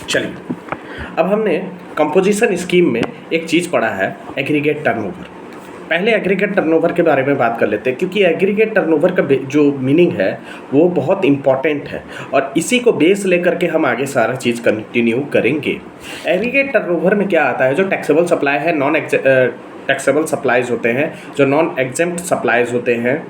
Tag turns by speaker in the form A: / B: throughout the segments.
A: चलिए, अब हमने कंपोजिशन स्कीम में एक चीज़ पढ़ा है, एग्रीगेट टर्नओवर। पहले एग्रीगेट टर्नओवर के बारे में बात कर लेते हैं, क्योंकि एग्रीगेट टर्नओवर का जो मीनिंग है वो बहुत इंपॉर्टेंट है और इसी को बेस लेकर के हम आगे सारा चीज़ कंटिन्यू करेंगे। एग्रीगेट टर्नओवर में क्या आता है, जो टैक्सेबल सप्लाई है, नॉन टैक्सेबल सप्लाईज होते हैं, जो नॉन एग्जेम्प्ट सप्लाईज होते हैं,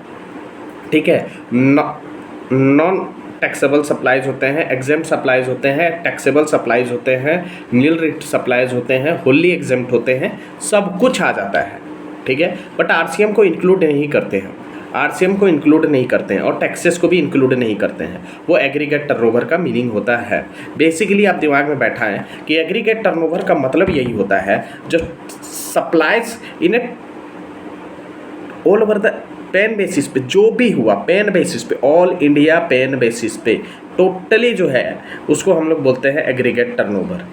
A: ठीक है, नॉन टैक्सेबल सप्लाईज होते हैं, एग्जेम्प्ट सप्लाईज होते हैं, टैक्सेबल सप्लाईज होते हैं, नील रेट सप्लाईज होते हैं, होली एग्जेम्प्ट होते हैं, सब कुछ आ जाता है, ठीक है। बट आरसीएम को इंक्लूड नहीं करते हैं, आरसीएम को इंक्लूड नहीं करते हैं और टैक्सेस को भी इंक्लूड नहीं करते हैं। वो एग्रीगेट टर्नओवर का मीनिंग होता है। बेसिकली आप दिमाग में बैठा है कि एग्रीगेट टर्नओवर का मतलब यही होता है, जो supplies in a all over the PAN basis पे, जो भी हुआ पेन बेसिस पे, ऑल इंडिया पेन बेसिस पे टोटली जो है उसको हम लोग बोलते हैं aggregate turnover.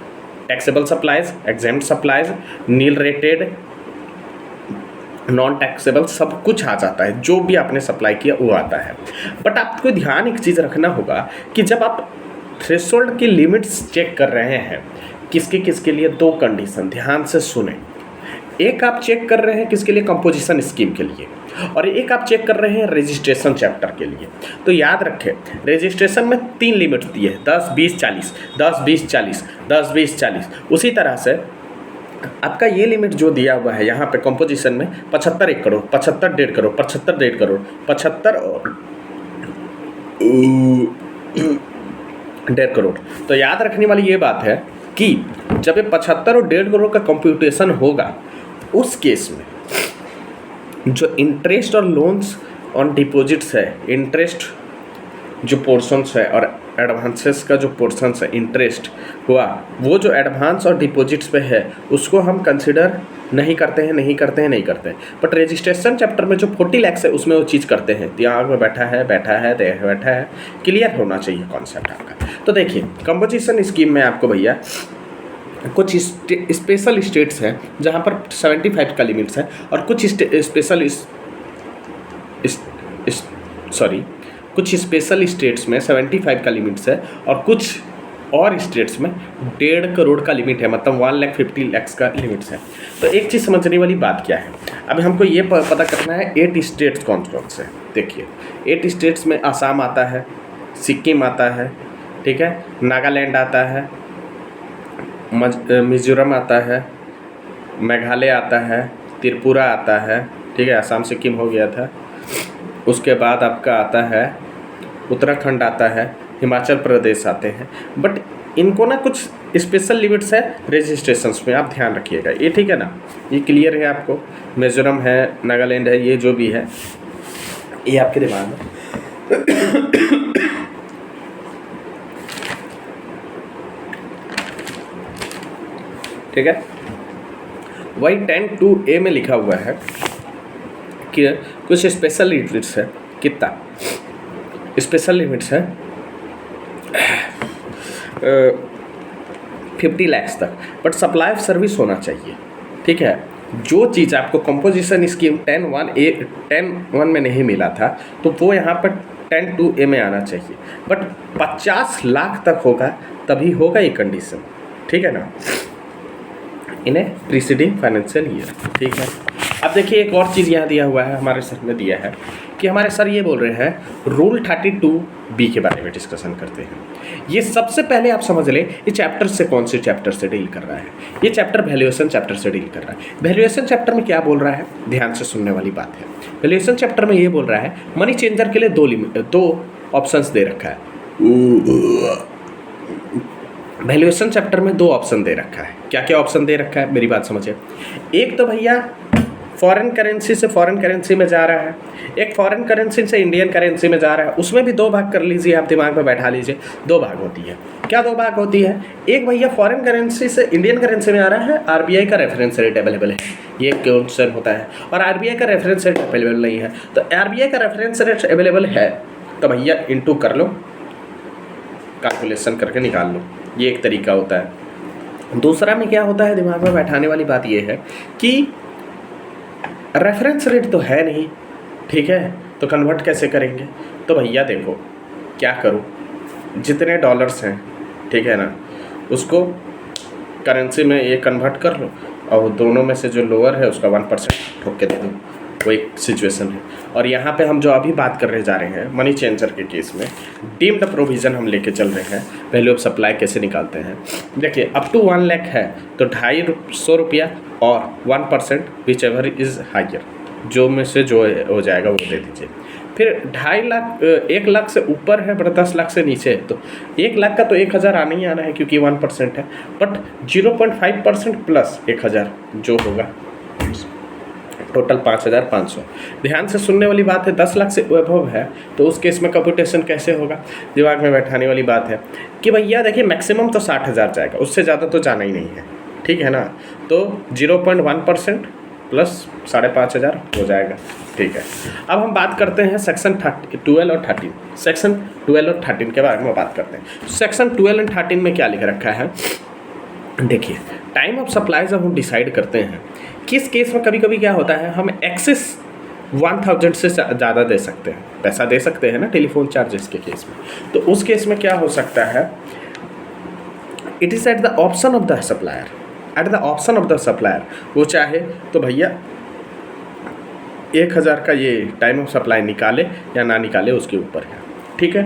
A: Taxable supplies, exempt supplies, nil rated, non taxable, सब कुछ आ जाता है, जो भी आपने सप्लाई किया वो आता है। बट आपको ध्यान एक चीज़ रखना होगा कि जब आप थ्रेशोल्ड की लिमिट्स चेक कर रहे हैं, किसके किसके लिए, दो कंडीशन ध्यान से सुने। एक आप चेक कर रहे हैं किसके लिए, कंपोजिशन स्कीम के लिए, और एक आप चेक कर रहे हैं रजिस्ट्रेशन चैप्टर के लिए। तो याद रखें, रजिस्ट्रेशन में 3 लिमिट्स दिए हैं, 10, 20, 40, 10, 20, 40, 10, 20, 40। उसी तरह से आपका ये लिमिट जो दिया हुआ है यहाँ पे कंपोजिशन में 75 1 करोड़, 75 1.5 करोड़, 75 1.5 करोड़, 75 और 1.5 करोड़। तो याद रखने वाली ये बात है कि जब ये 75 और 1.5 करोड़ का कंप्यूटेशन होगा, उस केस में जो इंटरेस्ट और लोन्स ऑन डिपॉजिट्स है, इंटरेस्ट जो पोर्शंस है और एडवांसेस का जो पोर्शंस है इंटरेस्ट हुआ, वो जो एडवांस और डिपॉजिट्स पे है उसको हम कंसिडर नहीं करते हैं। बट रजिस्ट्रेशन चैप्टर में जो 40 लाख है उसमें वो चीज़ करते हैं। दिमाग में बैठा है, क्लियर होना चाहिए कॉन्सेप्ट आपका। तो देखिए, कंपोजिशन स्कीम में आपको भैया कुछ स्पेशल स्टेट्स हैं जहाँ पर 75 का लिमिट्स है, और कुछ स्पेशल स्टेट्स में 75 का लिमिट्स है, और कुछ और स्टेट्स में 1.5 करोड़ का लिमिट है, मतलब 1,50,000 का लिमिट्स है। तो एक चीज़ समझने वाली बात क्या है, अब हमको ये पता करना है 8 स्टेट्स कौन कौन से। देखिए, 8 स्टेट्स में आसाम आता है, सिक्किम आता है, ठीक है, नागालैंड आता है, मिजोरम आता है, मेघालय आता है, त्रिपुरा आता है, ठीक है, आसाम सिक्किम हो गया था। उसके बाद आपका आता है उत्तराखंड आता है, हिमाचल प्रदेश आते हैं। बट इनको ना कुछ स्पेशल लिमिट्स है रजिस्ट्रेशंस में, आप ध्यान रखिएगा ये, ठीक है ना, ये क्लियर है आपको। मिजोरम है, नागालैंड है, ये जो भी है ये आपके दिमाग में ठीक है। वही 10(2)A में लिखा हुआ है कि कुछ स्पेशल लिमिट्स है। कितना स्पेशल लिमिट्स है? 50 लाख तक, बट सप्लाई ऑफ सर्विस होना चाहिए, ठीक है। जो चीज़ आपको कंपोजिशन स्कीम 10(1) में नहीं मिला था, तो वो यहाँ पर 10(2)A में आना चाहिए। बट 50 लाख तक होगा तभी होगा ये कंडीशन, ठीक है ना, इन ए प्रीसीडिंग फाइनेंशियल ईयर, ठीक है। अब देखिए, एक और चीज़ यहाँ दिया हुआ है, हमारे सर ने दिया है कि हमारे सर ये बोल रहे हैं रूल 32B के बारे में डिस्कशन करते हैं। ये सबसे पहले आप समझ लें, ये चैप्टर से कौन से चैप्टर से डील कर रहा है। ये चैप्टर वैल्यूएशन चैप्टर से डील कर रहा है। वैल्यूएशन चैप्टर में क्या बोल रहा है, ध्यान से सुनने वाली बात है। वैल्यूएशन चैप्टर में ये बोल रहा है, मनी चेंजर के लिए दो ऑप्शंस दे रखा है। वैल्यूएशन चैप्टर में 2 ऑप्शन दे रखा है। क्या क्या ऑप्शन दे रखा है, मेरी बात समझिए। एक तो भैया फॉरेन करेंसी से फॉरेन करेंसी में जा रहा है, एक फॉरेन करेंसी से इंडियन करेंसी में जा रहा है। उसमें भी 2 भाग कर लीजिए, आप दिमाग में बैठा लीजिए, 2 भाग होती है। क्या 2 भाग होती है? एक भैया फॉरेन करेंसी से इंडियन करेंसी में आ रहा है, आरबीआई का रेफरेंस रेट अवेलेबल है, ये क्वेश्चन होता है, और आरबीआई का रेफरेंस रेट अवेलेबल नहीं है। तो आरबीआई का रेफरेंस रेट अवेलेबल है तो भैया इंटू कर लो, कैलकुलेशन करके निकाल लो, ये एक तरीका होता है। दूसरा में क्या होता है, दिमाग में बैठाने वाली बात ये है कि रेफरेंस रेट तो है नहीं, ठीक है, तो कन्वर्ट कैसे करेंगे? तो भैया देखो क्या करो, जितने डॉलर्स हैं, ठीक है ना, उसको करेंसी में ये कन्वर्ट कर लो और दोनों में से जो लोअर है उसका 1% ठोक के दे दो। वो एक सिचुएशन है। और यहाँ पे हम जो अभी बात करने जा रहे हैं मनी चेंजर के केस में डीम्ड प्रोविज़न हम लेके चल रहे हैं। वैल्यू ऑफ सप्लाई कैसे निकालते हैं, देखिए अप टू 1 लाख है तो 250 रुपया और 1% विच एवर इज़ हाइयर, जो में से जो हो जाएगा वो दे दीजिए। फिर 2.5 लाख 1 लाख से ऊपर है बट 10 लाख से नीचे है तो 1 लाख का तो 1000 आना ही आना है क्योंकि 1% है, बट 0.5% प्लस 1000 जो होगा टोटल 5500। ध्यान से सुनने वाली बात है, 10 लाख से अबव है तो उस केस में कंप्यूटेशन कैसे होगा, दिमाग में बैठाने वाली बात है कि भैया देखिए मैक्सिमम तो 60,000 जाएगा, उससे ज़्यादा तो जाना ही नहीं है, ठीक है ना। तो 0.1% प्लस 5500 हो जाएगा, ठीक है। अब हम बात करते हैं सेक्शन 12 और 13, सेक्शन 12 और 13 के बारे में बात करते हैं। सेक्शन 12 और 13 में क्या लिख रखा है, देखिए टाइम ऑफ सप्लाई जब हम डिसाइड करते हैं, किस केस में कभी कभी क्या होता है हम एक्सेस 1000 से ज़्यादा दे सकते हैं, पैसा दे सकते हैं ना टेलीफोन चार्जेस के केस में, तो उस केस में क्या हो सकता है, it is at the option of the supplier, at the option of the supplier, वो चाहे तो भैया 1000 का ये टाइम ऑफ सप्लाई निकाले या ना निकाले उसके ऊपर है, ठीक है।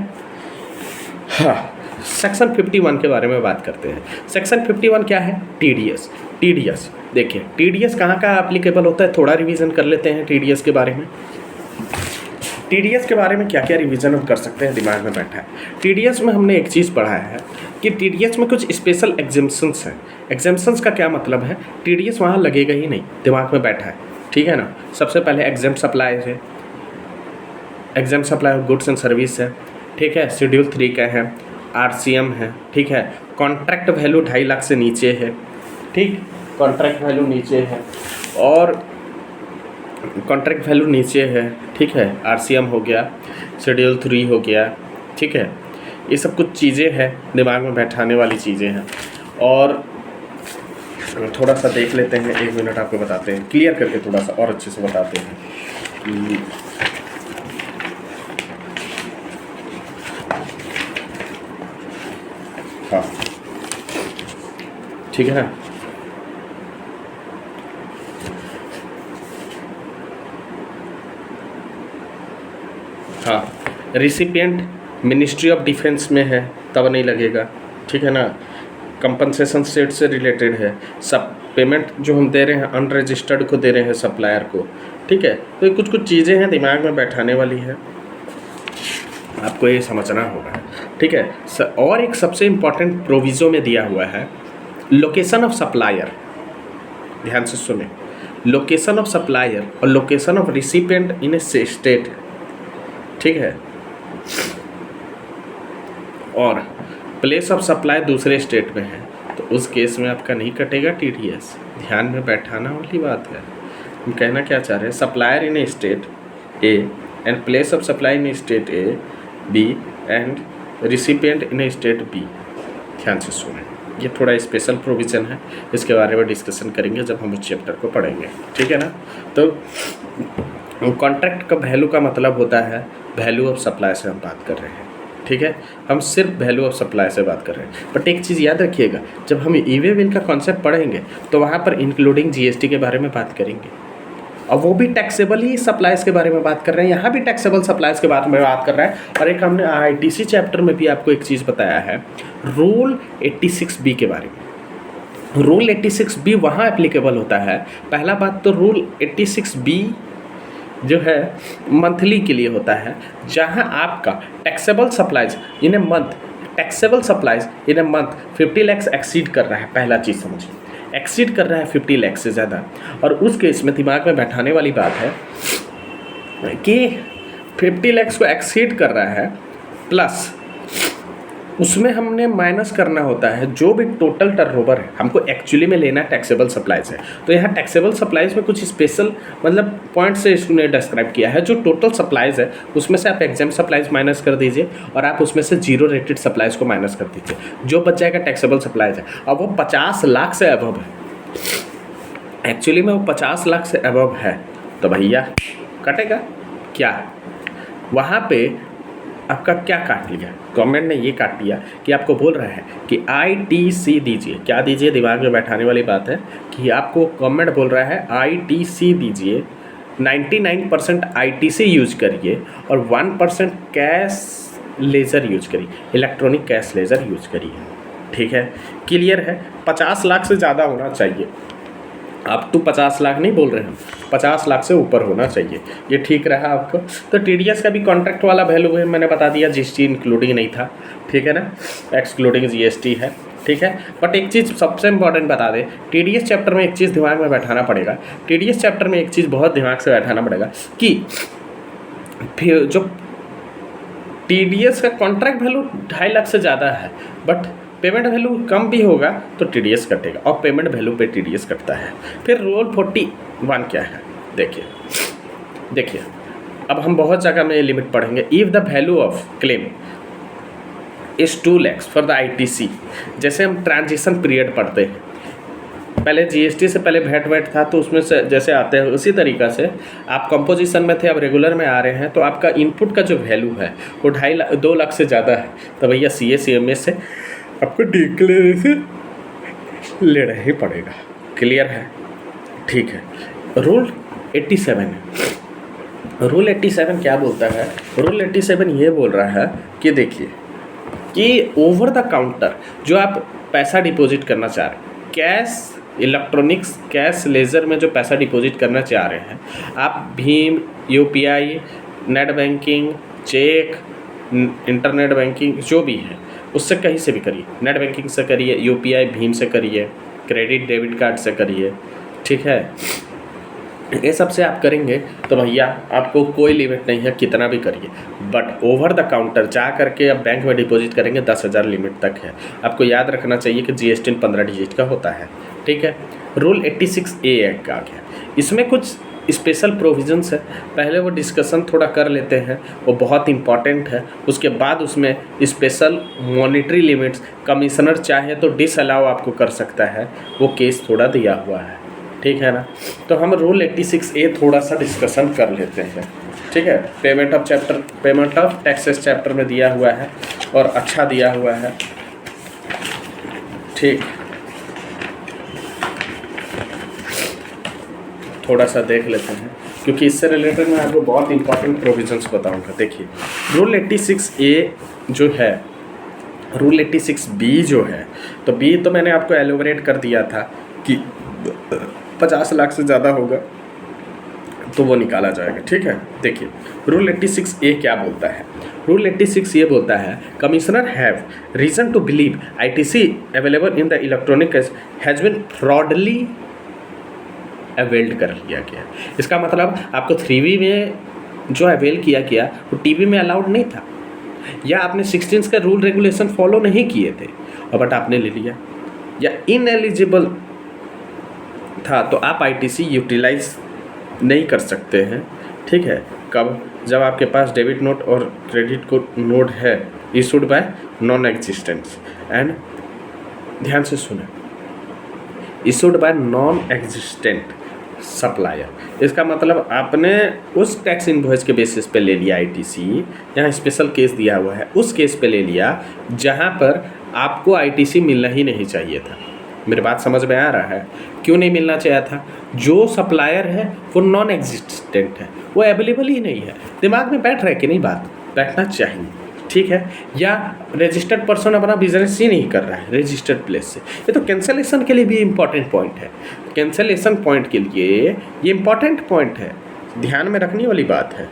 A: हाँ, सेक्शन 51 के बारे में बात करते हैं। सेक्शन 51 क्या है, टीडीएस। टीडीएस देखिए टीडीएस कहाँ का एप्लीकेबल होता है, थोड़ा रिवीजन कर लेते हैं टीडीएस के बारे में। टीडीएस के बारे में क्या क्या रिवीजन हम कर सकते हैं, दिमाग में बैठा है। टीडीएस में हमने एक चीज़ पढ़ा है कि टीडीएस में कुछ स्पेशल एग्जेम्पशंस हैं। एग्जेम्पशंस का क्या मतलब है, टीडीएस वहाँ लगेगा ही नहीं, दिमाग में बैठा है, ठीक है ना। सबसे पहले एग्जेम्प्ट सप्लाई है, exempt supply of goods and service है, ठीक है। शेड्यूल 3 का है, आरसीएम है, ठीक है। कॉन्ट्रैक्ट वैल्यू 2.5 लाख से नीचे है, ठीक, कॉन्ट्रैक्ट वैल्यू नीचे है और कॉन्ट्रैक्ट वैल्यू नीचे है, ठीक है। आरसीएम हो गया, शेड्यूल 3 हो गया, ठीक है। ये सब कुछ चीज़ें हैं दिमाग में बैठाने वाली चीज़ें हैं। और थोड़ा सा देख लेते हैं, 1 मिनट आपको बताते हैं, क्लियर करके थोड़ा सा और अच्छे से बताते हैं कि हाँ ठीक है ना। हाँ, रिसिपिएंट मिनिस्ट्री ऑफ डिफेंस में है तब नहीं लगेगा, ठीक है ना। कंपनसेशन सेट से रिलेटेड है, सब पेमेंट जो हम दे रहे हैं अनरजिस्टर्ड को दे रहे हैं सप्लायर को, ठीक है। तो ये कुछ कुछ चीज़ें हैं दिमाग में बैठाने वाली है, आपको ये समझना होगा, ठीक है। और एक सबसे इम्पॉर्टेंट प्रोविज़ो में दिया हुआ है लोकेशन ऑफ सप्लायर, ध्यान से सुने, लोकेशन ऑफ सप्लायर और location of recipient in a state, ठीक है, और प्लेस ऑफ सप्लाई दूसरे स्टेट में है तो उस केस में आपका नहीं कटेगा टीडीएस। ध्यान में बैठाना वाली बात है। हम कहना क्या चाह रहे हैं, supplier in a state A and place of supply in a state A B and recipient in a state B. ध्यान से सुनें, ये थोड़ा स्पेशल प्रोविज़न है, इसके बारे में डिस्कशन करेंगे जब हम उस चैप्टर को पढ़ेंगे, ठीक है ना। तो कॉन्ट्रैक्ट का वैल्यू का मतलब होता है वैल्यू ऑफ सप्लाई से हम बात कर रहे हैं, ठीक है। हम सिर्फ वैल्यू ऑफ सप्लाई से बात कर रहे हैं। बट एक चीज़ याद रखिएगा, जब हम ई वे बिल का कॉन्सेप्ट पढ़ेंगे तो वहाँ पर इंक्लूडिंग जीएसटी के बारे में बात करेंगे, और वो भी टैक्सेबल ही सप्लाइज के बारे में बात कर रहे हैं, यहाँ भी टैक्सेबल सप्लाइज के बारे में बात कर रहा है। और एक हमने आईटीसी चैप्टर में भी आपको एक चीज़ बताया है रूल 86B के बारे में। रूल 86B वहाँ एप्लीकेबल होता है। पहला बात तो रूल 86B जो है मंथली के लिए होता है, जहां आपका taxable supplies in a month, taxable supplies in a month 50 lakh exceed कर रहा है। पहला चीज़ समझिए, एक्सीड कर रहा है 50 लाख से ज़्यादा, और उस केस में दिमाग में बैठाने वाली बात है कि 50 लाख को एक्सीड कर रहा है प्लस उसमें हमने माइनस करना होता है जो भी टोटल टर्नओवर है, हमको एक्चुअली में लेना टैक्सेबल सप्लाइज है। तो यहाँ टैक्सेबल सप्लाइज में कुछ स्पेशल मतलब पॉइंट से इसने डिस्क्राइब किया है। जो टोटल सप्लाइज है उसमें से आप एग्जाम सप्लाइज माइनस कर दीजिए और आप उसमें से 0 रेटेड सप्लाइज को माइनस कर दीजिए, जो बच जाएगा टैक्सेबल सप्लाइज है। अब वो 50 लाख से अबव है, एक्चुअली में वो 50 लाख से अबव है, तो भैया कटेगा क्या, वहाँ पे आपका क्या काट लिया, गवर्नमेंट ने ये काट लिया कि आपको बोल रहा है कि ITC दीजिए। क्या दीजिए, दिमाग में बैठाने वाली बात है कि आपको गवर्नमेंट बोल रहा है ITC दीजिए, 99% ITC यूज करिए और 1% कैश लेज़र यूज करिए, इलेक्ट्रॉनिक कैश लेज़र यूज करिए। ठीक है, क्लियर है। 50 लाख से ज़्यादा होना चाहिए। आप तो 50 लाख नहीं बोल रहे हैं, 50 लाख से ऊपर होना चाहिए। ये ठीक रहा आपको। तो TDS का भी कॉन्ट्रैक्ट वाला वैल्यू है, मैंने बता दिया, GST इंक्लूडिंग नहीं था। ठीक है ना, एक्सक्लूडिंग GST है। ठीक है, बट एक चीज़ सबसे इंपॉर्टेंट बता दें, TDS चैप्टर में एक चीज़ दिमाग में बैठाना पड़ेगा। TDS चैप्टर में एक चीज़ बहुत दिमाग से बैठाना पड़ेगा कि फिर जो TDS का कॉन्ट्रैक्ट वैल्यू 2.5 लाख से ज़्यादा है, बट पेमेंट वैल्यू कम भी होगा तो TDS कटेगा, और पेमेंट वैल्यू पे TDS कटता है। फिर रूल 41 क्या है, देखिए अब हम बहुत जगह में ये लिमिट पढ़ेंगे। If the value of claim is 2 lakh for the ITC, जैसे हम ट्रांजिशन पीरियड पढ़ते हैं, पहले GST से पहले वैट था तो उसमें से जैसे आते हैं उसी तरीक़ा से आप कंपोजिशन में थे, अब रेगुलर में आ रहे हैं, तो आपका इनपुट का जो वैल्यू है वो 2 लाख से ज़्यादा है, तो भैया CA-CMA से आपको डिक्लेरेशन लेना ही पड़ेगा। क्लियर है, ठीक है। रूल 87 है। रूल 87 क्या बोलता है, रूल 87 ये बोल रहा है कि देखिए कि ओवर द काउंटर जो आप पैसा डिपॉजिट करना चाह रहे हैं, कैश इलेक्ट्रॉनिक्स कैश लेज़र में जो पैसा डिपॉजिट करना चाह रहे हैं आप, भीम, UPI, net banking, cheque, internet banking जो भी है उससे कहीं से भी करिए, नेट बैंकिंग से करिए, UPI भीम से करिए, क्रेडिट डेबिट कार्ड से करिए। ठीक है, ये सब से आप करेंगे तो भैया आपको कोई लिमिट नहीं है, कितना भी करिए। बट ओवर द काउंटर जा करके आप बैंक में डिपॉजिट करेंगे 10,000 लिमिट तक है। आपको याद रखना चाहिए कि GST 15 डिजिट का होता है। ठीक है, रूल 86A एक्ट आ गया, इसमें कुछ स्पेशल प्रोविजंस है, पहले वो डिस्कशन थोड़ा कर लेते हैं, वो बहुत इंपॉर्टेंट है। उसके बाद उसमें स्पेशल मॉनिटरी लिमिट्स कमिश्नर चाहे तो डिसअलाउ आपको कर सकता है, वो केस थोड़ा दिया हुआ है। ठीक है ना, तो हम रूल 86A थोड़ा सा डिस्कशन कर लेते हैं। ठीक है, पेमेंट ऑफ टैक्सेस चैप्टर में दिया हुआ है और अच्छा दिया हुआ है। ठीक, थोड़ा सा देख लेते हैं क्योंकि इससे रिलेटेड मैं आपको बहुत इंपॉर्टेंट प्रोविजंस बताऊंगा। देखिए रूल 86A जो है, रूल 86B जो है, तो B तो मैंने आपको एलोबरेट कर दिया था कि 50 लाख से ज़्यादा होगा तो वो निकाला जाएगा। ठीक है, देखिए रूल 86A क्या बोलता है। रूल 86 ये बोलता है commissioner have reason to believe ITC available in the electronic has been fraudly availed कर लिया गया। इसका मतलब आपको 3V में जो अवेल किया गया वो TV में अलाउड नहीं था, या आपने 16 का रूल रेगुलेशन फॉलो नहीं किए थे और बट आपने ले लिया, या इनएलिजिबल था तो आप ITC यूटिलाइज नहीं कर सकते हैं। ठीक है, कब, जब आपके पास डेबिट नोट और क्रेडिट को नोट है issued by non existence and, ध्यान से सुने, issued by non existent supplier. इसका मतलब आपने उस टैक्स इनवॉइस के बेसिस पे ले लिया ITC, यहाँ स्पेशल केस दिया हुआ है, उस केस पे ले लिया जहाँ पर आपको ITC मिलना ही नहीं चाहिए था। मेरी बात समझ में आ रहा है, क्यों नहीं मिलना चाहिए था? जो सप्लायर है वो नॉन एग्जिस्टेंट है, वो अवेलेबल ही नहीं है। दिमाग में बैठ रहा है कि नहीं, बात बैठना चाहिए। ठीक है, या रजिस्टर्ड पर्सन अपना बिजनेस ही नहीं कर रहा है रजिस्टर्ड प्लेस से, ये तो कैंसलेशन के लिए भी इम्पॉर्टेंट पॉइंट है। कैंसलेशन पॉइंट के लिए ये इम्पॉर्टेंट पॉइंट है, ध्यान में रखने वाली बात है।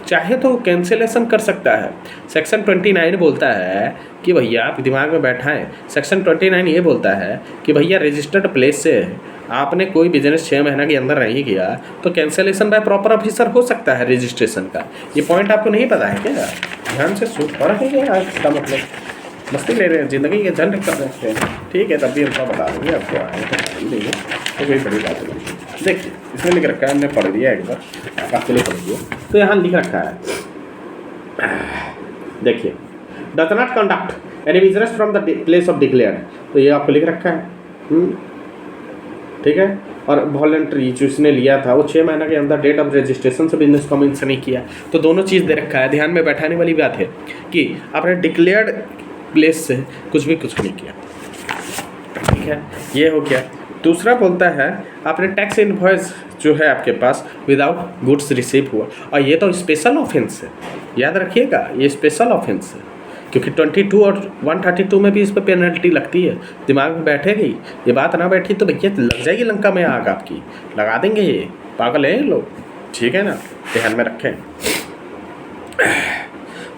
A: चाहे तो कैंसिलेशन कर सकता है। सेक्शन 29 बोलता है कि भैया, आप दिमाग में बैठाएं, सेक्शन 29 ये बोलता है कि भैया रजिस्टर्ड प्लेस से आपने कोई बिजनेस 6 महीना के अंदर नहीं किया तो कैंसिलेशन बाय प्रॉपर ऑफिसर हो सकता है रजिस्ट्रेशन का। ये पॉइंट आपको नहीं पता है क्या? ध्यान से सुन पड़ा है क्या? इसका मतलब मस्ती ले रहे हैं, ज़िंदगी के झंड कर रहे हैं। ठीक है, तब भी हमको बता देंगे, आपको आए तो नहीं है तो कोई बड़ी बात नहीं। देखिए इसमें लिख रखा है, हमने पढ़ दिया एक बार, आपके लिए पढ़ दिया। तो यहाँ लिख रखा है, देखिए, does not conduct any business from the place of declared, तो ये आपको लिख रखा है। ठीक है। और वॉलंटरी जो इसने लिया था वो 6 महीने के अंदर डेट ऑफ रजिस्ट्रेशन से बिजनेस कॉम्बिनेशन नहीं किया, तो दोनों चीज़ दे रखा है। ध्यान में बैठाने वाली बात है कि आपने डिक्लेयर्ड प्लेस से कुछ नहीं किया, ठीक है, ये हो गया। दूसरा बोलता है आपने टैक्स इनवॉइस जो है आपके पास विदाउट गुड्स रिसीव हुआ, और ये तो स्पेशल ऑफेंस है, याद रखिएगा, ये स्पेशल ऑफेंस है, क्योंकि 22 और 132 में भी इस पर पेनल्टी लगती है। दिमाग में बैठेगी, ये बात ना बैठी तो भैया लग जाएगी लंका में आग आपकी, लगा देंगे, ये पागल है लोग, ठीक है ना, ध्यान में रखें।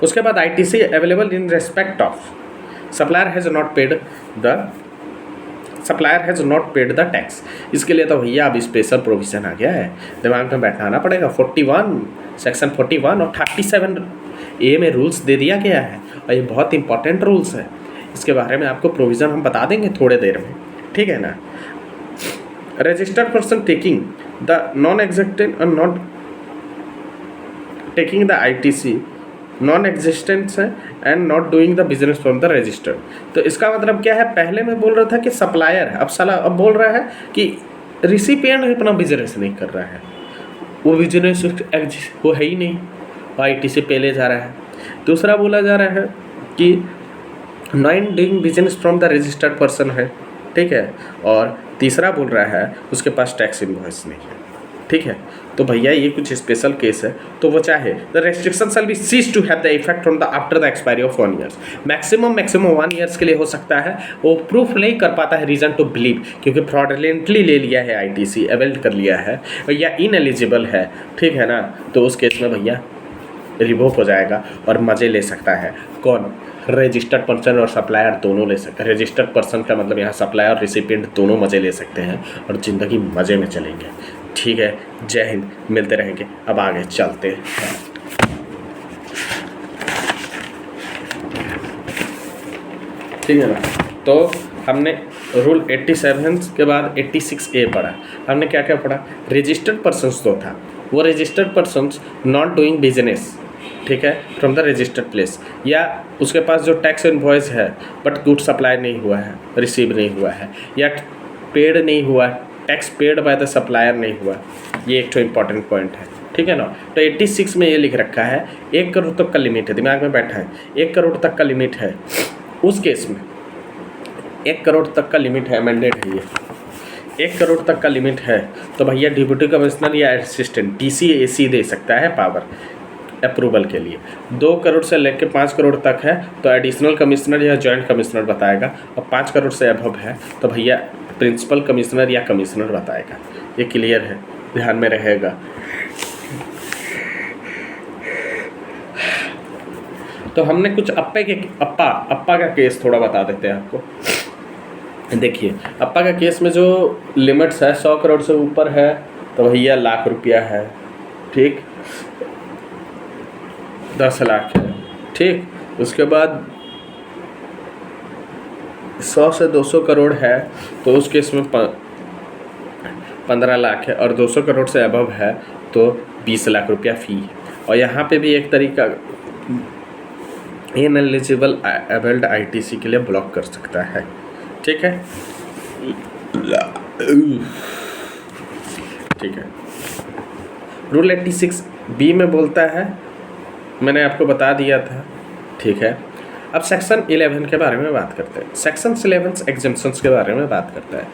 A: उसके बाद ITC available in respect of supplier has not paid the tax. इसके लिए तो भैया अब स्पेशल प्रोविज़न आ गया है, दिमाग में बैठाना पड़ेगा। 41 सेक्शन 41 और 37A में रूल्स दे दिया गया है, और ये बहुत इंपॉर्टेंट रूल्स है। इसके बारे में आपको प्रोविज़न हम बता देंगे थोड़े देर में, ठीक है ना। Registered person taking the non existent और not taking the ITC non existence है and not doing the business from the registered. तो इसका मतलब क्या है, पहले मैं बोल रहा था कि सप्लायर है, अब बोल रहा है कि रिसिपिएंट अपना बिजनेस नहीं कर रहा है, वो बिजनेस वो है ही नहीं, ITC पहले जा रहा है। दूसरा बोला जा रहा है कि non doing business from the registered person है, ठीक है। और तीसरा बोल रहा है उसके पास टैक्स इनवॉइस नहीं है, ठीक है। तो भैया ये कुछ स्पेशल केस है, तो वो चाहे the restriction shall be cease to have the effect from the after the expiry of 1 years. Maximum 1 years के लिए हो सकता है, वो प्रूफ नहीं कर पाता है, रीजन टू बिलीव, क्योंकि फ्रॉडलेंटली ले लिया है ITC, अवेल कर लिया है, या इनएलिजिबल है, ठीक है ना। तो उस केस में भैया रिवोक हो जाएगा और मज़े ले सकता है कौन, रजिस्टर्ड पर्सन और सप्लायर दोनों ले सकते हैं। रजिस्टर्ड पर्सन का मतलब यहाँ सप्लायर और रिसिपिएंट दोनों मज़े ले सकते हैं और ज़िंदगी मज़े में चलेंगे, ठीक है। जय हिंद, मिलते रहेंगे, अब आगे चलते हैं। ठीक है ना। तो हमने रूल 87 के बाद 86A पढ़ा। हमने क्या क्या पढ़ा, रजिस्टर्ड पर्सन्स तो था, वो registered persons not doing business, ठीक है, फ्रॉम द रजिस्टर्ड प्लेस, या उसके पास जो टैक्स इनवॉइस है बट गुड सप्लाई नहीं हुआ है, रिसीव नहीं हुआ है, या पेड नहीं हुआ, tax paid by the supplier नहीं हुआ। ये एक तो इम्पॉर्टेंट पॉइंट है, ठीक है ना। तो 86 में ये लिख रखा है 1 करोड़ तक का लिमिट है, दिमाग में बैठा है, 1 करोड़ तक का लिमिट है। उस केस में 1 करोड़ तक का लिमिट है, मैंडेट है ये, 1 करोड़ तक का लिमिट है, तो भैया डिप्टी कमिश्नर या असिस्टेंट DC AC दे सकता है पावर अप्रूवल के लिए। 2 करोड़ से लेकर 5 करोड़ तक है तो एडिशनल कमिश्नर या जॉइंट कमिश्नर बताएगा, और 5 करोड़ से अबव है तो भैया प्रिंसिपल कमिश्नर या कमिश्नर बताएगा। ये क्लियर है, ध्यान में रहेगा। तो हमने कुछ अप्पा का केस थोड़ा बता देते हैं आपको। देखिए अप्पा का केस में जो लिमिट्स है 100 करोड़ से ऊपर है तो भैया ₹1,00,000 है, ठीक, 10 लाख है, ठीक। उसके बाद 100 से 200 करोड़ है तो उस केस में 15 लाख है, और 200 करोड़ से अबव है तो 20 लाख रुपया फ़ी। और यहाँ पे भी एक तरीका इनएलिजिबल अवेल्ड ITC के लिए ब्लॉक कर सकता है, ठीक है, ठीक है। रूल 86B में बोलता है, मैंने आपको बता दिया था, ठीक है। अब सेक्शन 11 के बारे में बात करते हैं। सेक्शन 11 एग्जेम्पशंस के बारे में बात करता है,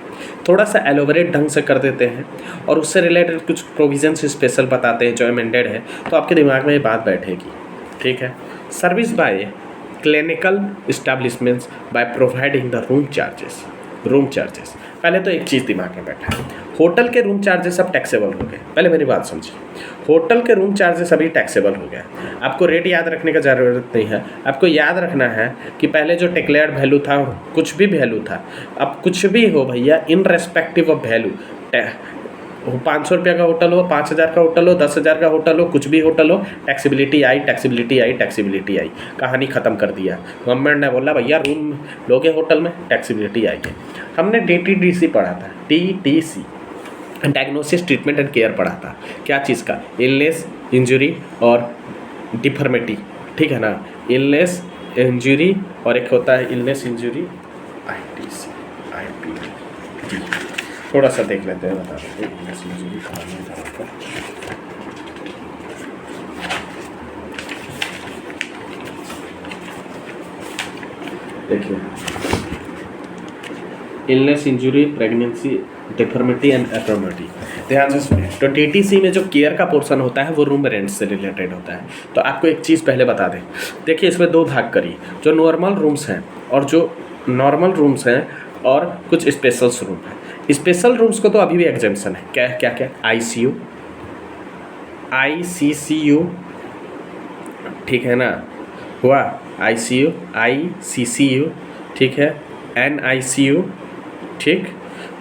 A: थोड़ा सा एलोबरेट ढंग से कर देते हैं और उससे रिलेटेड कुछ प्रोविजंस स्पेशल बताते हैं जो अमेंडेड है, तो आपके दिमाग में ये बात बैठेगी, ठीक है। Service bye clinical establishments by providing the room charges. पहले तो एक चीज़ दिमाग में बैठा है, होटल के रूम चार्जेस अब टैक्सेबल हो गए। पहले मेरी बात समझिए, होटल के रूम चार्जेस अभी टैक्सेबल हो गया। आपको रेट याद रखने का ज़रूरत नहीं है, आपको याद रखना है कि पहले जो डिक्लेयर्ड वैल्यू था, कुछ भी वैल्यू था, अब कुछ भी हो भैया, इन रेस्पेक्टिव ऑफ वैल्यू, 500 रुपये का होटल हो, 5000 का होटल हो, 10,000 का होटल हो, कुछ भी होटल हो, टैक्सेबिलिटी आई, कहानी ख़त्म कर दिया। गवर्नमेंट ने बोला भैया रूम लोगे होटल में, टैक्सेबिलिटी आई है। हमने DTDC पढ़ा था, DTC diagnosis treatment and care पढ़ा था, क्या चीज़ का, इलनेस, इंजरी और डिफॉर्मिटी, ठीक है ना। इलनेस, इंजरी और एक होता है इलनेस, इंजरी, ITC, IPT, थोड़ा सा देख लेते हैं, बता देते हैं इलनेस इंजरी कहाँ है जहाँ पर। देखिए, illness injury, pregnancy, deformity and abnormality. ध्यान से सुनिए, तो टीटीसी में जो केयर का पोर्शन होता है वो रूम रेंट से रिलेटेड होता है। तो आपको एक चीज़ पहले बता दें, देखिए इसमें दो भाग करिए, जो नॉर्मल रूम्स हैं और जो नॉर्मल रूम्स हैं और कुछ स्पेशल्स रूम है। स्पेशल रूम्स को तो अभी भी एग्जेम्पशन है, क्या क्या क्या, आईसीयू, आईसीसीयू, ठीक है ना, हुआ आईसीयू, आईसीसीयू, ठीक है, एनआईसीयू, ठीक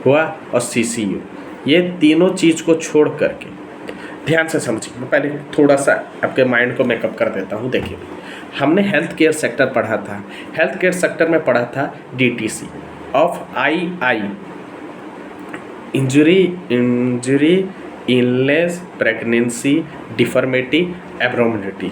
A: हुआ, और सीसीयू। ये तीनों चीज़ को छोड़ करके ध्यान से समझिए, मैं पहले थोड़ा सा आपके माइंड को मेकअप कर देता हूँ। देखिए, हमने हेल्थ केयर सेक्टर पढ़ा था, हेल्थ केयर सेक्टर में पढ़ा था DTC of eye, injury, illness, pregnancy, deformity, abnormality,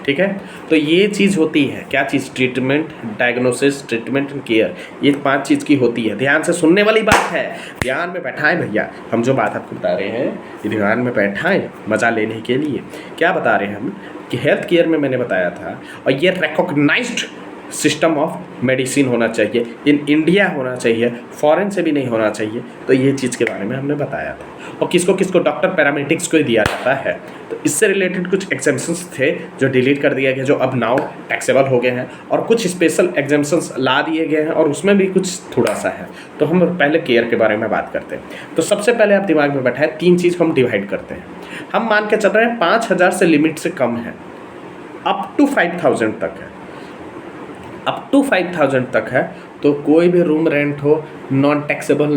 A: ठीक है। तो ये चीज़ होती है, क्या चीज़, treatment, diagnosis, treatment and care, ये 5 चीज़ की होती है। ध्यान से सुनने वाली बात है, ध्यान में बैठाएं भैया, हम जो बात आपको बता रहे हैं ये ध्यान में बैठाएं मज़ा लेने के लिए। क्या बता रहे हैं हम कि हेल्थ केयर में मैंने बताया था, और ये रिकॉग्नाइज्ड सिस्टम ऑफ मेडिसिन होना चाहिए, इन इंडिया होना चाहिए, फॉरेन से भी नहीं होना चाहिए। तो ये चीज़ के बारे में हमने बताया था, और किसको किसको, डॉक्टर पैरामेडिक्स को ही दिया जाता है। तो इससे रिलेटेड कुछ एग्जाम्पशंस थे जो डिलीट कर दिया गया, जो अब नाउ टैक्सेबल हो गए हैं, और कुछ स्पेशल एग्जाम्पशंस ला दिए गए हैं, और उसमें भी कुछ थोड़ा सा है। तो हम पहले केयर के बारे में बात करते हैं। तो सबसे पहले आप दिमाग में बैठाएं, 3 चीज़ को हम डिवाइड करते हैं। हम मान के चल रहे हैं 5,000 से लिमिट से कम है, अप टू 5,000 तक है, अप टू 5,000 तक है, तो कोई भी रूम रेंट हो नॉन टैक्सेबल,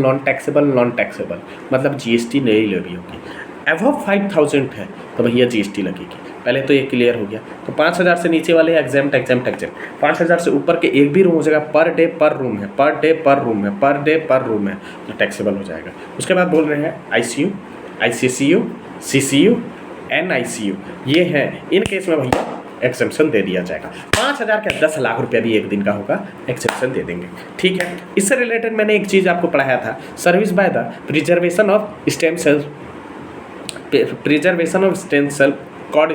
A: मतलब जीएसटी नहीं लगी होगी। अबव 5,000 है तो भैया जीएसटी लगेगी। पहले तो ये क्लियर हो गया। तो 5,000 से नीचे वाले एग्जाम्प्ट, 5,000 से ऊपर के एक भी रूम हो जाएगा, पर डे पर रूम है, तो टैक्सेबल हो जाएगा। उसके बाद बोल रहे हैं आईसीयू, आईसीसीयू, सीसीयू, एनआईसीयू, ये है, इन केस में भैया एक्सेप्शन दे दिया जाएगा। 5,000 का 10 लाख रुपया भी एक दिन का होगा, एक्सेप्शन दे देंगे, ठीक है। इससे रिलेटेड मैंने एक चीज़ आपको पढ़ाया था, service by the preservation of stem cell, cord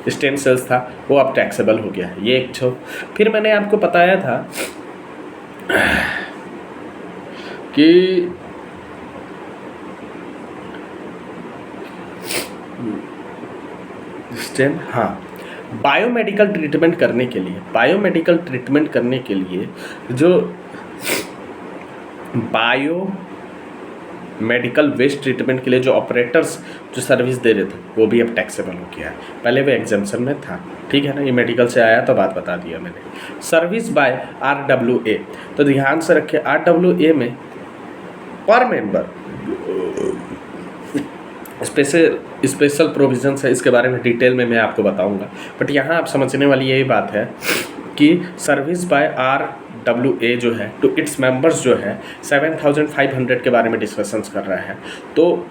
A: stem cells था, वो अब टैक्सेबल हो गया, ये एक छो। फिर मैंने आपको बताया था कि हाँ, बायोमेडिकल ट्रीटमेंट करने के लिए जो बायोमेडिकल वेस्ट ट्रीटमेंट के लिए जो ऑपरेटर्स जो सर्विस दे रहे थे वो भी अब टैक्सेबल हो गया है। पहले वो एग्जाम्पशन में था, ठीक है ना, ये मेडिकल से आया तो बात बता दिया मैंने। सर्विस बाय RWA, तो ध्यान से रखिए, RWA में पर मेंबर स्पेशल प्रोविजंस है, इसके बारे में डिटेल में मैं आपको बताऊंगा। बट यहाँ आप समझने वाली यही बात है कि सर्विस बाय RWA जो है टू इट्स मेंबर्स जो है 7,500 के बारे में डिस्कशंस कर रहा है। तो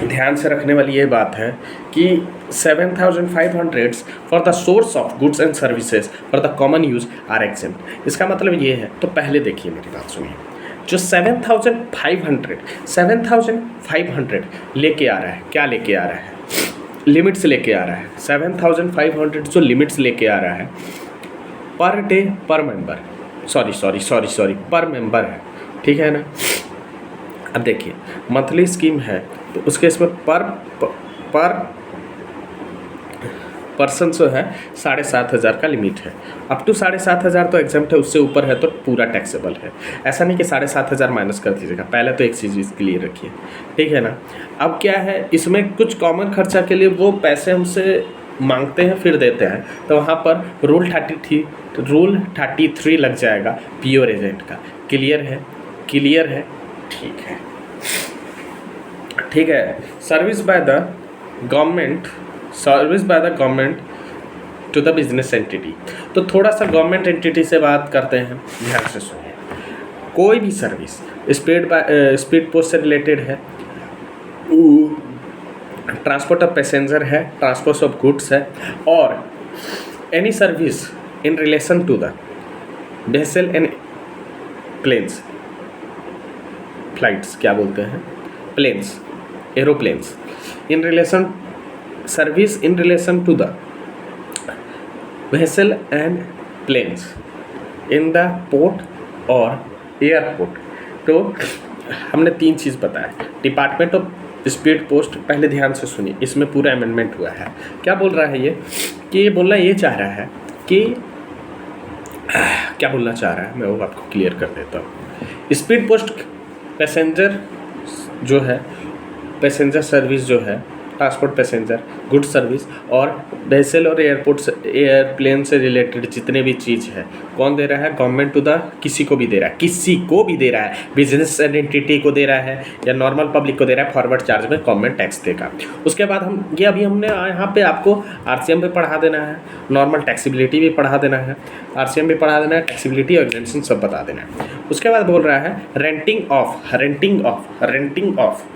A: ध्यान से रखने वाली ये बात है कि 7,500 for the source of goods and services for the common use are exempt. इसका मतलब ये है, तो पहले देखिए मेरी बात सुनिए, जो 7,500 लेके आ रहा है, क्या लेके आ रहा है, लिमिट्स लेके आ रहा है। 7,500 जो लिमिट्स लेके आ रहा है पर डे पर मेंबर, सॉरी पर मेंबर है, ठीक है ना। अब देखिए मंथली स्कीम है तो उसके इसमें पर पर्सन जो है 7,500 का लिमिट है। अप टू 7,500 तो एग्जाम्प्ट है, उससे ऊपर है तो पूरा टैक्सेबल है। ऐसा नहीं कि 7,500 माइनस कर दीजिएगा, पहले तो एक चीज़ क्लियर रखिए, ठीक है ना। अब क्या है, इसमें कुछ कॉमन खर्चा के लिए वो पैसे हमसे मांगते हैं फिर देते हैं, तो वहाँ पर रूल 33 लग जाएगा प्योर एजेंट का। क्लियर है, ठीक है। Service by the government to the business entity, तो थोड़ा सा गवर्नमेंट एंटिटी से बात करते हैं, ध्यान से सुनिए। कोई भी सर्विस स्पीड पोस्ट से रिलेटेड है, ट्रांसपोर्ट ऑफ पैसेंजर है, ट्रांसपोर्ट ऑफ गुड्स है, और any service in relation to the vessel and planes, flights क्या बोलते हैं, planes, aeroplanes, in relation service in relation to the vessel and planes in the port और airport. तो हमने 3 चीज़ बताया। डिपार्टमेंट ऑफ स्पीड पोस्ट, पहले ध्यान से सुनिए, इसमें पूरा अमेंडमेंट हुआ है। क्या बोल रहा है ये, कि ये बोलना ये चाह रहा है कि क्या बोलना चाह रहा है, मैं वो आपको क्लियर कर देता हूँ। स्पीड पोस्ट पैसेंजर जो है, पैसेंजर सर्विस जो है, ट्रांसपोर्ट पैसेंजर, गुड सर्विस और वेसल और एयरपोर्ट से, एयरप्लेन से रिलेटेड जितने भी चीज़ है, कौन दे रहा है, गवर्नमेंट टू द, किसी को भी दे रहा है, किसी को भी दे रहा है, बिजनेस एंटिटी को दे रहा है या नॉर्मल पब्लिक को दे रहा है, फॉरवर्ड चार्ज में गवर्नमेंट टैक्स देगा। उसके बाद हम ये अभी हमने यहाँ पे आपको RCM भी पढ़ा देना है, नॉर्मल टैक्सीबिलिटी भी पढ़ा देना है, RCM भी पढ़ा देना है, टैक्सीबिलिटी और एग्जेम्पशन सब बता देना है। उसके बाद बोल रहा है रेंटिंग ऑफ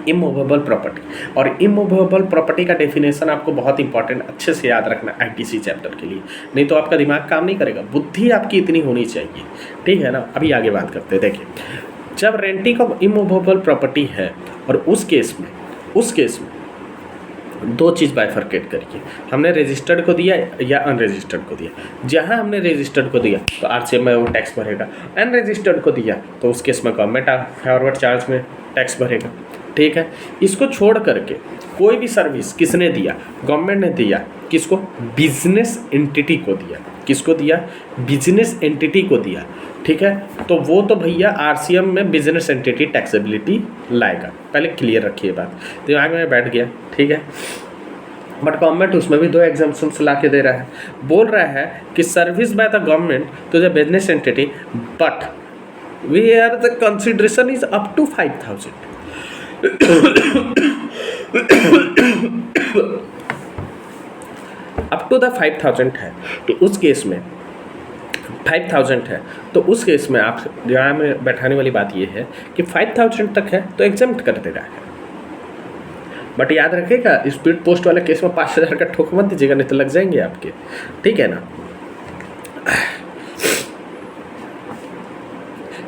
A: इमूवेबल प्रॉपर्टी, और इमूवेबल प्रॉपर्टी का डेफिनेशन आपको बहुत इंपॉर्टेंट अच्छे से याद रखना ITC चैप्टर के लिए, नहीं तो आपका दिमाग काम नहीं करेगा, बुद्धि आपकी इतनी होनी चाहिए, ठीक है ना। अभी आगे बात करते हैं। देखिए, जब रेंटिंग ऑफ इमूवेबल प्रॉपर्टी है और उस केस में 2 चीज़ बाइफरकेट करिए, हमने रजिस्टर्ड को दिया या अनरजिस्टर्ड को दिया। जहाँ हमने रजिस्टर्ड को दिया तो RCM में वो टैक्स भरेगा, अनरजिस्टर्ड को दिया तो उस केस में गवर्नमेंट फॉरवर्ड चार्ज में टैक्स भरेगा, ठीक है। इसको छोड़ करके कोई भी सर्विस किसने दिया, गवर्नमेंट ने दिया, किसको, बिजनेस एंटिटी को दिया, किसको दिया, बिजनेस एंटिटी को दिया, ठीक है। तो वो तो भैया RCM में बिजनेस एंटिटी टैक्सेबिलिटी लाएगा, पहले क्लियर रखिए, बात दिमाग में बैठ गया, ठीक है। बट गवर्नमेंट उसमें भी 2 एग्जाम्पशंस ला के दे रहा है, बोल रहा है कि service by the government to the business entity but where the consideration is up to 5,000 up to the 5,000 है, तो उस केस में 5,000 है, तो उस केस में आप यहाँ में बैठाने वाली बात ये है कि 5,000 तक है तो एग्जाम्प्ट कर दे रहा है। बट याद रखिएगा, स्पीड पोस्ट वाले केस में 5,000 का ठोक मत दीजिएगा, नहीं तो लग जाएंगे आपके, ठीक है ना।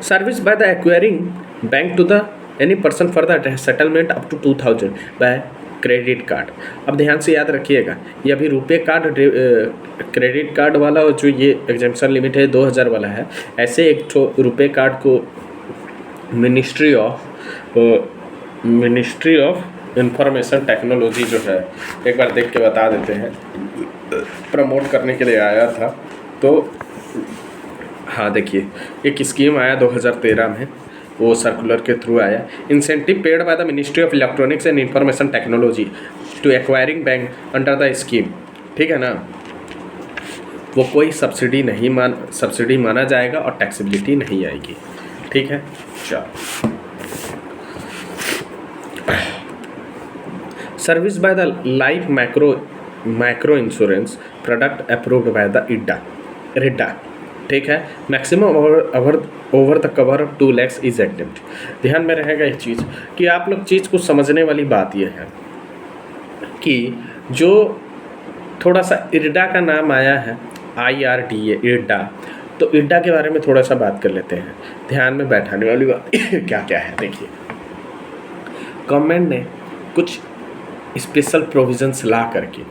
A: Service by the acquiring bank to the any person for the settlement up to 2,000 by credit card. अब ध्यान से याद रखिएगा, ये अभी रुपए कार्ड क्रेडिट कार्ड वाला और जो ये एग्जाम्पशन लिमिट है 2,000 वाला है, ऐसे एक तो रुपए कार्ड को मिनिस्ट्री ऑफ इंफॉर्मेशन टेक्नोलॉजी जो है, एक बार देख के बता देते हैं, प्रमोट करने के लिए आया था। तो हाँ देखिए, एक स्कीम आया 2013 में, वो सर्कुलर के थ्रू आया, incentive paid by the ministry of electronics and information technology to acquiring bank under the scheme, ठीक है ना। वो कोई सब्सिडी माना जाएगा और टैक्सेबिलिटी नहीं आएगी, ठीक है। चलो, service by the life micro insurance product approved by the IRDA, ठीक है। Maximum over the cover of 2 lakhs is exempt. ध्यान में रहेगा एक चीज़ कि आप लोग चीज़ को समझने वाली बात यह है कि जो थोड़ा सा IRDA का नाम आया है, IRDA, तो IRDA के बारे में थोड़ा सा बात कर लेते हैं। ध्यान में बैठाने वाली बात क्या क्या है, देखिए, गवर्नमेंट ने कुछ स्पेशल प्रोविजंस ला करके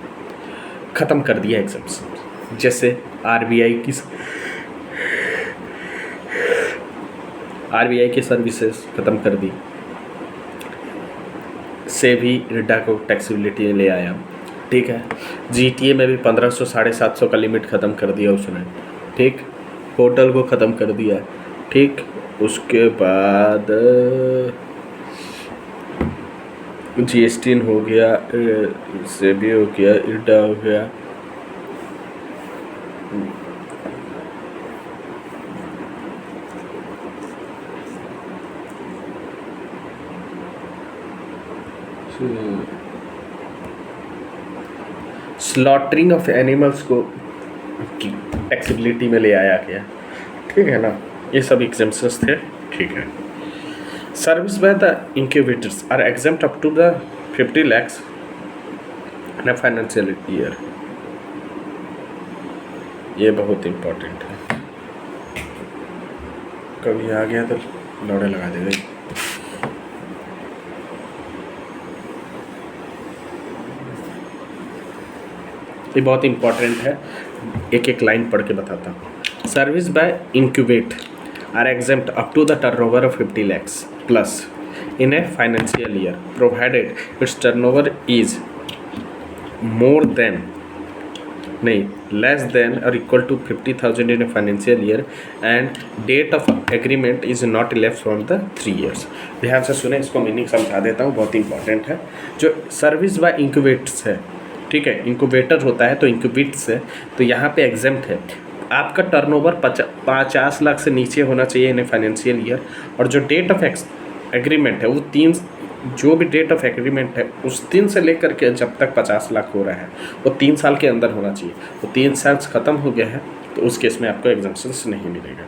A: ख़त्म कर दिया एग्जाम्पशन, जैसे RBI की सर्विसेज ख़त्म कर दी, से भी IRDA को टैक्सेबिलिटी ले आया, ठीक है। GTA में भी 1,500 750 का लिमिट ख़त्म कर दिया उसने, ठीक। होटल को ख़त्म कर दिया, ठीक। उसके बाद GST हो गया, से भी हो गया, IRDA हो गया, स्लॉटरिंग ऑफ एनिमल्स को टैक्सेबिलिटी में ले आया गया, ठीक है ना। ये सब एग्जाम्पशंस थे, ठीक है। Service by the incubators are exempt up to the 50 lakhs in a financial year, ये बहुत इम्पोर्टेंट है। कभी आ गया तो लौड़े लगा दे गई। ये बहुत इंपॉर्टेंट है, एक एक लाइन पढ़ के बताता हूँ। Service by incubate are exempt up to the turnover of 50 lakhs plus in a financial year provided its turnover is more than less than or equal to 50,000 in a financial year and date of agreement is not less from the 3 years। ध्यान से सुने, इसको meaning समझा देता हूँ, बहुत important है। जो सर्विस बाय इंक्यूबेट्स है, ठीक है, इंक्यूबेटर होता है तो इंक्यूबेट्स है, तो यहाँ पे एग्जेम्प्ट है। आपका टर्नओवर 50 लाख से नीचे होना चाहिए इन ए फाइनेंशियल ईयर, और जो डेट ऑफ एग्रीमेंट है वो जो भी डेट ऑफ एग्रीमेंट है उस दिन से लेकर के जब तक 50 लाख हो रहा है वो 3 साल के अंदर होना चाहिए। वो 3 साल ख़त्म हो गया है तो उस केस में आपको एग्जम्पशंस नहीं मिलेगा,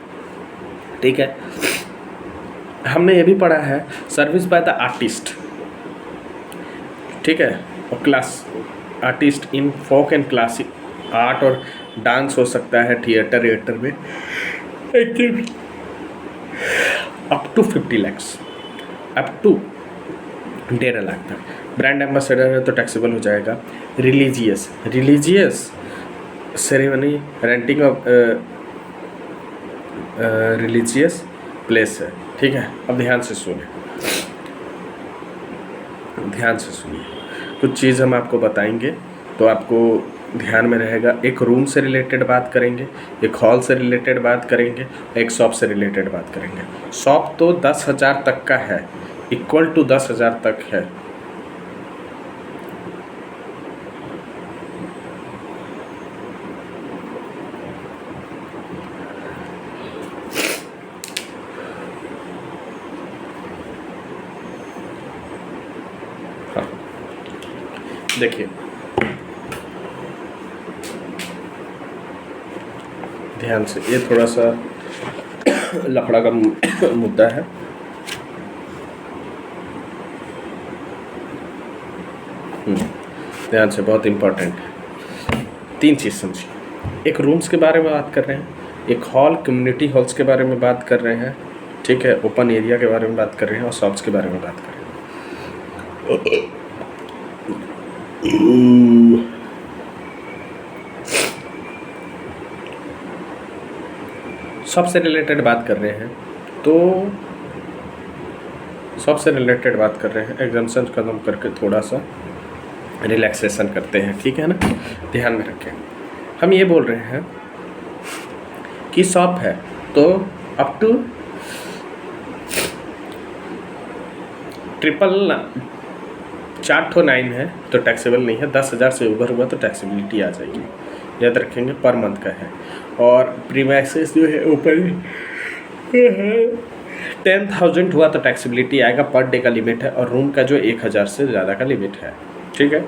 A: ठीक है। हमने ये भी पढ़ा है सर्विस बाय द आर्टिस्ट, ठीक है, और class artist in folk and classic art और डांस हो सकता है थिएटर में up to 50 lakhs, up to 1.5 lakh तक। ब्रांड एम्बेसडर है तो टैक्सेबल हो जाएगा। Religious ceremony renting of religious place है, ठीक है। अब ध्यान से सुनिए, कुछ चीज़ हम आपको बताएंगे तो आपको ध्यान में रहेगा। एक रूम से रिलेटेड बात करेंगे, एक हॉल से रिलेटेड बात करेंगे, एक शॉप से रिलेटेड बात करेंगे। शॉप तो 10,000 तक का है, इक्वल टू 10,000 तक है। हाँ, देखिए ध्यान से, ये थोड़ा सा लफड़ा का मुद्दा है। ध्यान से, बहुत इम्पोर्टेंट है। 3 चीज़ समझिए, एक रूम्स के बारे में बात कर रहे हैं, एक हॉल कम्युनिटी हॉल्स के बारे में बात कर रहे हैं, ठीक है, ओपन एरिया के बारे में बात कर रहे हैं, और शॉप्स के बारे में बात कर रहे हैं। शॉप से रिलेटेड बात कर रहे हैं तो शॉप से रिलेटेड बात कर रहे हैं, एग्जाम्पशन खत्म करके थोड़ा सा रिलैक्सेशन करते हैं, ठीक है ना। ध्यान में रखें, हम ये बोल रहे हैं कि शॉप है तो अप टू 499 है तो टैक्सेबल नहीं है, 10,000 से ऊपर हुआ तो टैक्सेबिलिटी आ जाएगी, याद रखेंगे। पर मंथ का है, और प्रीमाइसेस जो है ऊपर 10,000 हुआ तो टैक्सेबिलिटी आएगा। पर डे का लिमिट है, और रूम का जो 1,000 से ज़्यादा का लिमिट है, ठीक है।